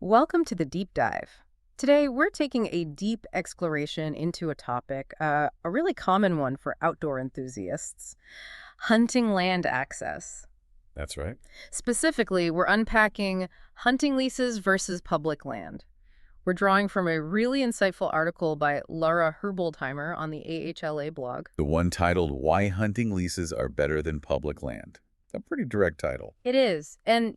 Welcome to the deep dive. Today, we're taking a deep exploration into a topic, a really common one for outdoor enthusiasts: hunting land access. That's right. Specifically, we're unpacking hunting leases versus public land. We're drawing from a really insightful article by Laura Herboldheimer on the AHLA blog. The one titled Why Hunting Leases Are Better Than Public Land. A pretty direct title. It is. And,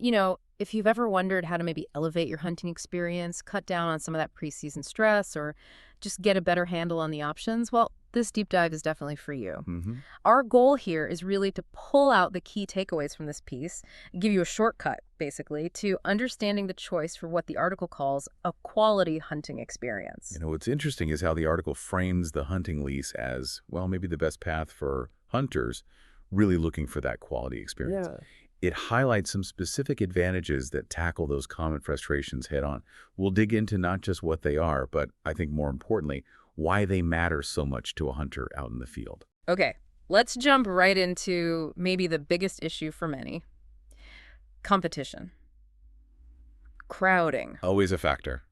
if you've ever wondered how to maybe elevate your hunting experience, cut down on some of that preseason stress, or just get a better handle on the options, well, this deep dive is definitely for you. Mm-hmm. Our goal here is really to pull out the key takeaways from this piece, give you a shortcut, basically, to understanding the choice for what the article calls a quality hunting experience. What's interesting is how the article frames the hunting lease as, well, maybe the best path for hunters really looking for that quality experience. Yeah. It highlights some specific advantages that tackle those common frustrations head on. We'll dig into not just what they are, but I think more importantly, why they matter so much to a hunter out in the field. Okay, let's jump right into maybe the biggest issue for many: competition. Crowding. Always a factor.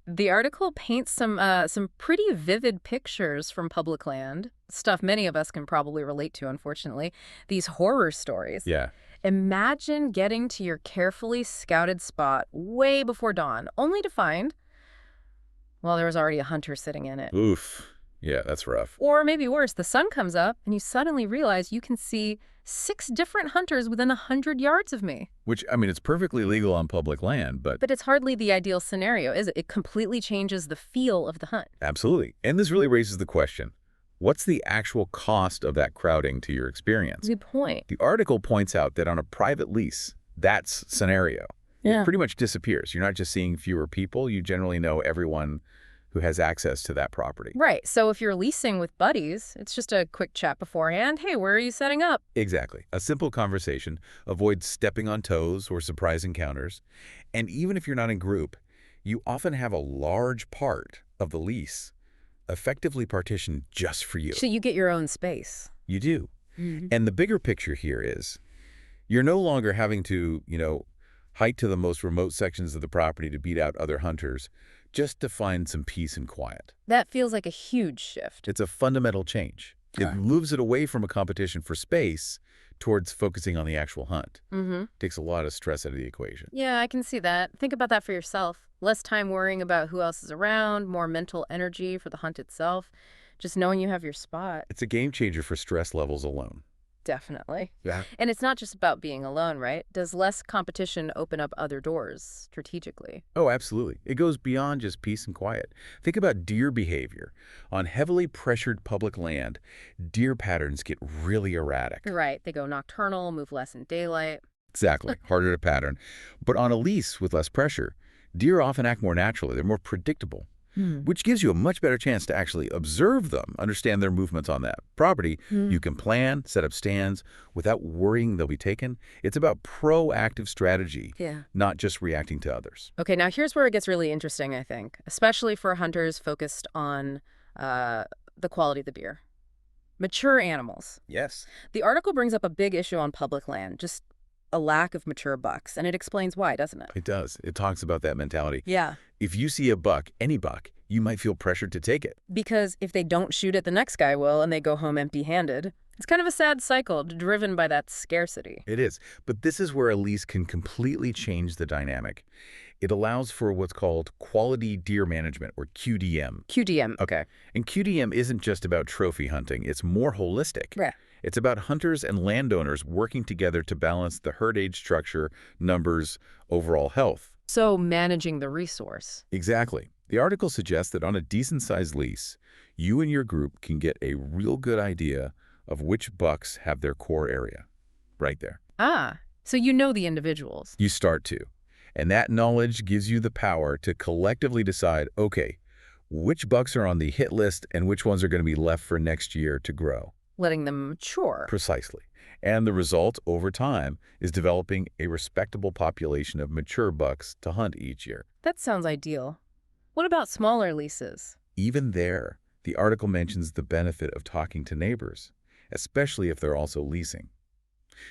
The article paints some pretty vivid pictures from public land, stuff many of us can probably relate to, unfortunately. These horror stories. Yeah. Imagine getting to your carefully scouted spot way before dawn, only to find, well, there was already a hunter sitting in it. Oof. Yeah, that's rough. Or maybe worse, the sun comes up and you suddenly realize you can see 6 different hunters within 100 yards of me. Which, it's perfectly legal on public land, but But it's hardly the ideal scenario, is it? It completely changes the feel of the hunt. absolutely. And this really raises the question, what's the actual cost of that crowding to your experience? Good point. The article points out that on a private lease, that scenario Yeah. it pretty much disappears. You're not just seeing fewer people, you generally know everyone who has access to that property. Right. So if you're leasing with buddies, it's just a quick chat beforehand. Hey, where are you setting up? Exactly. A simple conversation avoids stepping on toes or surprise encounters. And even if you're not in group, you often have a large part of the lease effectively partitioned just for you. So you get your own space. You do. Mhm. And the bigger picture here is you're no longer having to, hike to the most remote sections of the property to beat out other hunters just to find some peace and quiet. That feels like a huge shift. It's a fundamental change. It Okay. moves it away from a competition for space towards focusing on the actual hunt. Mm-hmm. Takes a lot of stress out of the equation. Yeah, I can see that. Think about that for yourself. Less time worrying about who else is around, more mental energy for the hunt itself. Just knowing you have your spot. It's a game changer for stress levels alone. Definitely. Yeah. And it's not just about being alone, right? Does less competition open up other doors strategically? Oh, absolutely. It goes beyond just peace and quiet. Think about deer behavior. On heavily pressured public land, deer patterns get really erratic. Right. They go nocturnal, move less in daylight. Exactly. Harder to pattern. But on a lease with less pressure, deer often act more naturally. They're more predictable, which gives you a much better chance to actually observe them, understand their movements on that property. You can plan, set up stands without worrying they'll be taken. It's about proactive strategy, Yeah. not just reacting to others. Okay, now here's where it gets really interesting, I think, especially for hunters focused on the quality of the deer. Mature animals. Yes. The article brings up a big issue on public land, just a lack of mature bucks, and it explains why, doesn't it? It does. It talks about that mentality. Yeah. If you see a buck, any buck, you might feel pressured to take it. Because if they don't shoot it, the next guy will, and they go home empty-handed. It's kind of a sad cycle driven by that scarcity. It is. But this is where a lease can completely change the dynamic. It allows for what's called quality deer management, or QDM. QDM. Okay. And QDM isn't just about trophy hunting. It's more holistic. Yeah. It's about hunters and landowners working together to balance the herd age structure, numbers, overall health. So managing the resource. Exactly. The article suggests that on a decent-sized lease, you and your group can get a real good idea of which bucks have their core area. Right there. Ah, so you know the individuals. You start to. And that knowledge gives you the power to collectively decide, okay, which bucks are on the hit list and which ones are going to be left for next year to grow. Letting them mature. Precisely. And the result, over time, is developing a respectable population of mature bucks to hunt each year. That sounds ideal. What about smaller leases? Even there, the article mentions the benefit of talking to neighbors, especially if they're also leasing.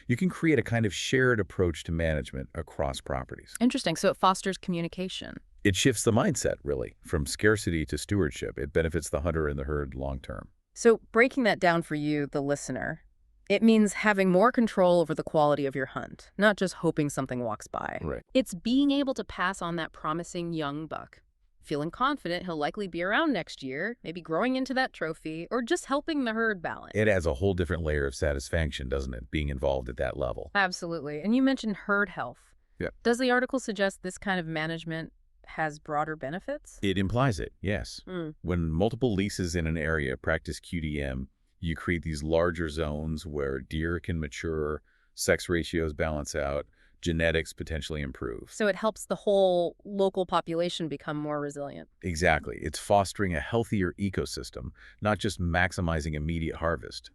You can create a kind of shared approach to management across properties. Interesting. So it fosters communication. It shifts the mindset, really, from scarcity to stewardship. It benefits the hunter and the herd long term. So breaking that down for you, the listener, it means having more control over the quality of your hunt, not just hoping something walks by. Right. It's being able to pass on that promising young buck, feeling confident he'll likely be around next year, maybe growing into that trophy, or just helping the herd balance. It adds a whole different layer of satisfaction, doesn't it, being involved at that level? Absolutely. And you mentioned herd health. Yeah. Does the article suggest this kind of management has broader benefits? It implies it, yes. Mm. When multiple leases in an area practice QDM, you create these larger zones where deer can mature, sex ratios balance out, genetics potentially improve. So it helps the whole local population become more resilient. Exactly. It's fostering a healthier ecosystem, not just maximizing immediate harvest.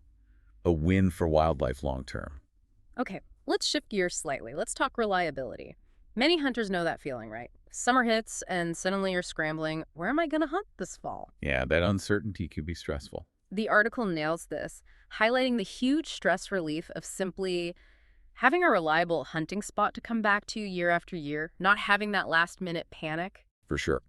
A win for wildlife long term. Okay, let's shift gears slightly. Let's talk reliability. Many hunters know that feeling, right? Summer hits and suddenly you're scrambling. Where am I going to hunt this fall? Yeah, that uncertainty could be stressful. The article nails this, highlighting the huge stress relief of simply having a reliable hunting spot to come back to year after year, not having that last-minute panic. For sure.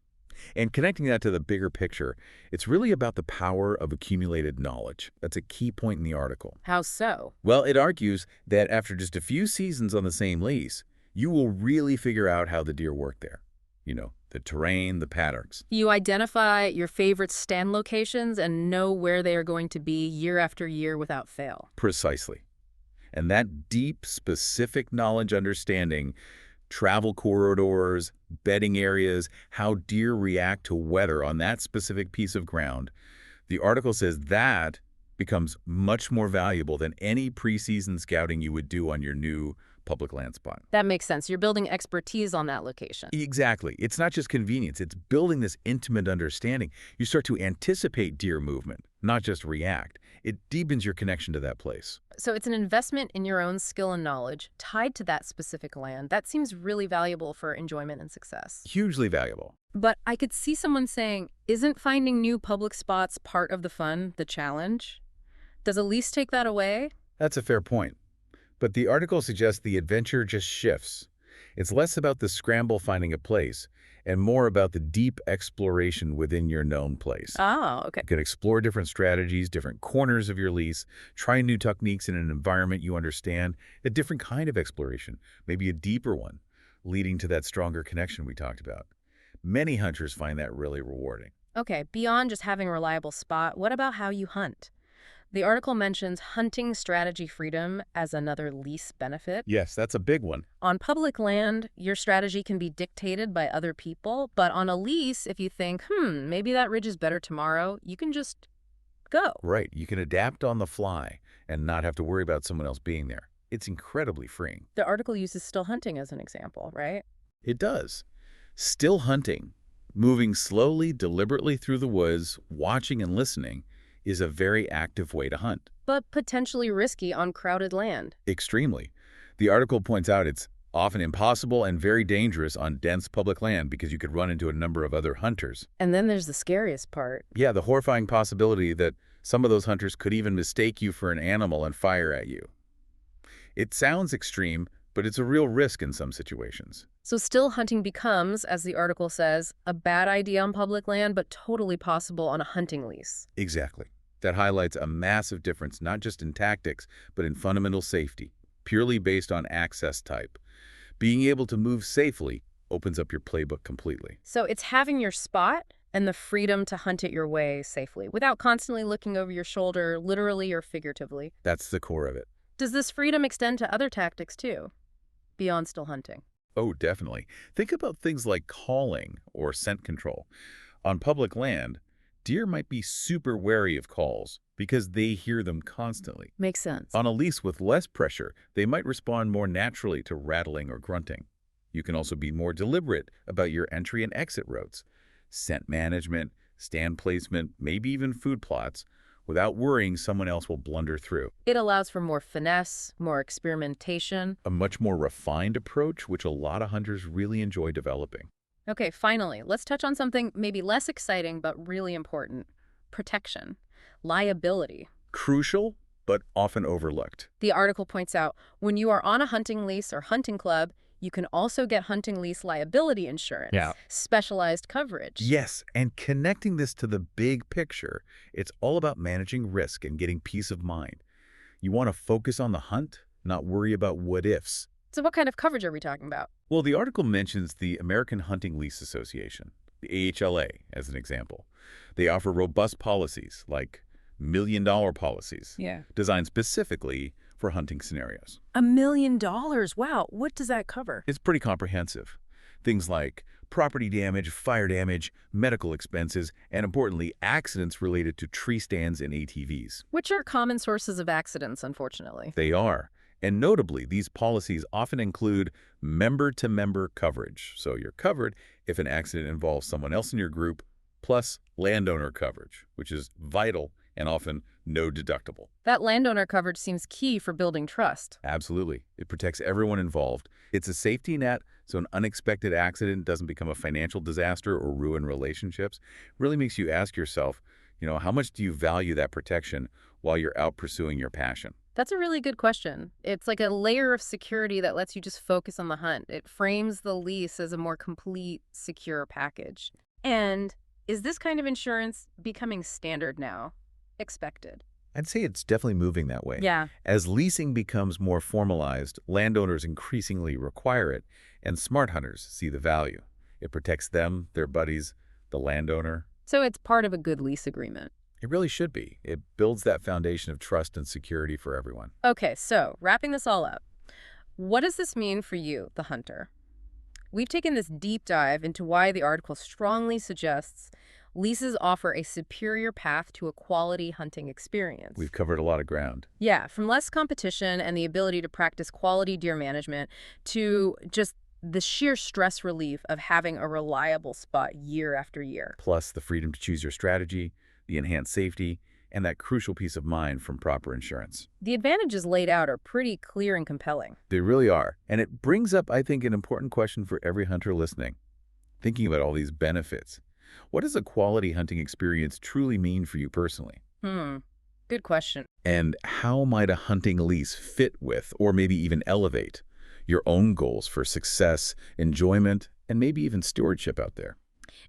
And connecting that to the bigger picture, it's really about the power of accumulated knowledge. That's a key point in the article. How so? Well, it argues that after just a few seasons on the same lease, you will really figure out how the deer work there. You know, the terrain, the patterns. You identify your favorite stand locations and know where they are going to be year after year without fail. Precisely. And that deep, specific knowledge understanding, travel corridors, bedding areas, how deer react to weather on that specific piece of ground, the article says that becomes much more valuable than any preseason scouting you would do on your new public land spot. That makes sense. You're building expertise on that location. Exactly. It's not just convenience. It's building this intimate understanding. You start to anticipate deer movement, not just react. It deepens your connection to that place. So it's an investment in your own skill and knowledge tied to that specific land. That seems really valuable for enjoyment and success. Hugely valuable. But I could see someone saying, isn't finding new public spots part of the fun, the challenge? Does a lease take that away? That's a fair point. But the article suggests the adventure just shifts. It's less about the scramble finding a place and more about the deep exploration within your known place. Oh, okay. You can explore different strategies, different corners of your lease, try new techniques in an environment you understand, a different kind of exploration, maybe a deeper one, leading to that stronger connection we talked about. Many hunters find that really rewarding. Okay, beyond just having a reliable spot, what about how you hunt? The article mentions hunting strategy freedom as another lease benefit. Yes, that's a big one. On public land, your strategy can be dictated by other people, but on a lease, if you think, maybe that ridge is better tomorrow, you can just go. Right. You can adapt on the fly and not have to worry about someone else being there. It's incredibly freeing. The article uses still hunting as an example, right? It does. Still hunting, moving slowly, deliberately through the woods, watching and listening, is a very active way to hunt. But potentially risky on crowded land. Extremely. The article points out it's often impossible and very dangerous on dense public land because you could run into a number of other hunters. And then there's the scariest part. Yeah, the horrifying possibility that some of those hunters could even mistake you for an animal and fire at you. It sounds extreme, but it's a real risk in some situations. So still hunting becomes, as the article says, a bad idea on public land, but totally possible on a hunting lease. Exactly. That highlights a massive difference, not just in tactics, but in fundamental safety, purely based on access type. Being able to move safely opens up your playbook completely. So it's having your spot and the freedom to hunt it your way safely, without constantly looking over your shoulder, literally or figuratively. That's the core of it. Does this freedom extend to other tactics too, beyond still hunting? Oh, definitely. Think about things like calling or scent control. On public land, deer might be super wary of calls because they hear them constantly. Makes sense. On a lease with less pressure, they might respond more naturally to rattling or grunting. You can also be more deliberate about your entry and exit routes, scent management, stand placement, maybe even food plots, without worrying someone else will blunder through. It allows for more finesse, more experimentation. A much more refined approach, which a lot of hunters really enjoy developing. Okay, finally, let's touch on something maybe less exciting but really important. Protection. Liability. Crucial, but often overlooked. The article points out, when you are on a hunting lease or hunting club, You can also get hunting lease liability Yeah. insurance, specialized coverage. Yes, and connecting this to the big picture, it's all about managing risk and getting peace of mind. You want to focus on the hunt, not worry about what-ifs. So what kind of coverage are we talking about? Well, the article mentions the American Hunting Lease Association, the AHLA, as an example. They offer robust policies, like million-dollar policies, Yeah. designed specifically for hunting scenarios. $1 million. Wow. What does that cover? It's pretty comprehensive. Things like property damage, fire damage, medical expenses, and importantly, accidents related to tree stands and ATVs. Which are common sources of accidents, unfortunately. They are. And notably, these policies often include member-to-member coverage. So you're covered if an accident involves someone else in your group, plus landowner coverage, which is vital and often no deductible. That landowner coverage seems key for building trust. Absolutely. It protects everyone involved. It's a safety net, so an unexpected accident doesn't become a financial disaster or ruin relationships. It really makes you ask yourself, how much do you value that protection while you're out pursuing your passion? That's a really good question. It's like a layer of security that lets you just focus on the hunt. It frames the lease as a more complete, secure package. And is this kind of insurance becoming standard now? Expected? I'd say it's definitely moving that way. Yeah. As leasing becomes more formalized, landowners increasingly require it, and smart hunters see the value. It protects them, their buddies, the landowner. So it's part of a good lease agreement. It really should be. It builds that foundation of trust and security for everyone. Okay, so wrapping this all up, what does this mean for you, the hunter? We've taken this deep dive into why the article strongly suggests leases offer a superior path to a quality hunting experience. We've covered a lot of ground. Yeah, from less competition and the ability to practice quality deer management to just the sheer stress relief of having a reliable spot year after year. Plus the freedom to choose your strategy, the enhanced safety, and that crucial peace of mind from proper insurance. The advantages laid out are pretty clear and compelling. They really are. And it brings up, I think, an important question for every hunter listening. Thinking about all these benefits, what does a quality hunting experience truly mean for you personally? Good question. And how might a hunting lease fit with, or maybe even elevate, your own goals for success, enjoyment, and maybe even stewardship out there?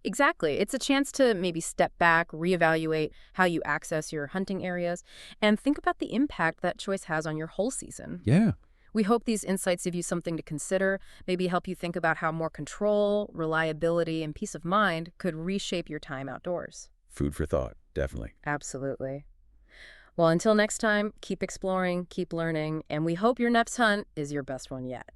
Exactly. It's a chance to maybe step back, reevaluate how you access your hunting areas, and think about the impact that choice has on your whole season. Yeah. We hope these insights give you something to consider, maybe help you think about how more control, reliability, and peace of mind could reshape your time outdoors. Food for thought, definitely. Absolutely. Well, until next time, keep exploring, keep learning, and we hope your next hunt is your best one yet.